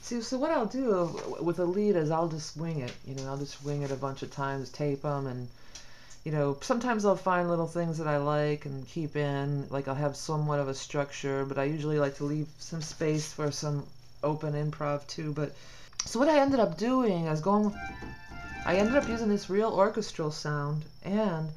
See, so what I'll do with a lead is I'll just wing it. I'll just wing it a bunch of times, tape them, and sometimes I'll find little things that I like and keep in. Like I'll have somewhat of a structure, but I usually like to leave some space for some open improv too. But so what I ended up doing is I ended up using this real orchestral sound, and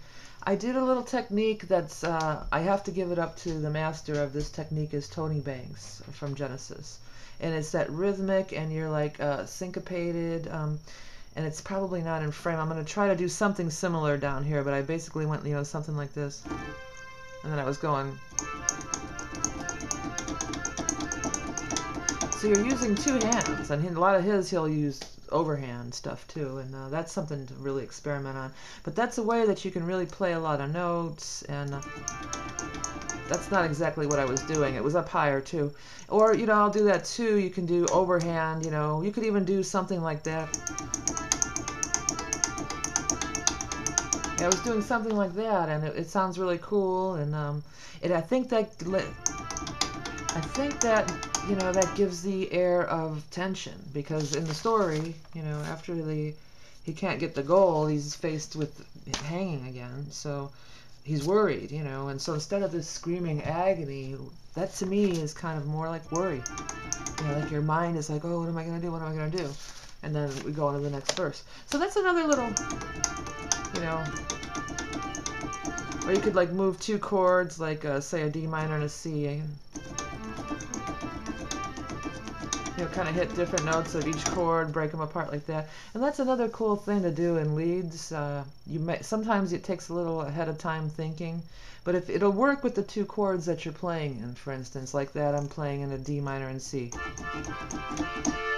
I did a little technique that's, I have to give it up to the master of this technique is Tony Banks from Genesis. And it's that rhythmic, and you're like syncopated, and it's probably not in frame. I'm going to try to do something similar down here, but I basically went, something like this. And then I was going. So you're using two hands, and a lot of he'll use overhand stuff too, and that's something to really experiment on. But that's a way that you can really play a lot of notes, and that's not exactly what I was doing. It was up higher too. Or, I'll do that too. You can do overhand, you could even do something like that. Yeah, I was doing something like that, and it sounds really cool, and I think that that gives the air of tension, because in the story, after he can't get the goal, he's faced with hanging again, so he's worried, and so instead of this screaming agony, that to me is kind of more like worry. Like your mind is like, oh, what am I going to do? What am I going to do? And then we go on to the next verse. So that's another little, or you could like move two chords, like say a D minor and a C. Kind of hit different notes of each chord, break them apart like that. And that's another cool thing to do in leads. Sometimes it takes a little ahead of time thinking, but if it'll work with the two chords that you're playing in, for instance, like that I'm playing in a D minor and C.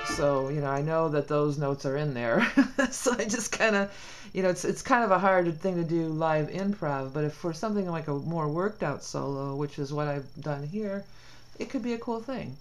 So, I know that those notes are in there. So I just kind of, it's kind of a hard thing to do live improv, but if for something like a more worked out solo, which is what I've done here, it could be a cool thing.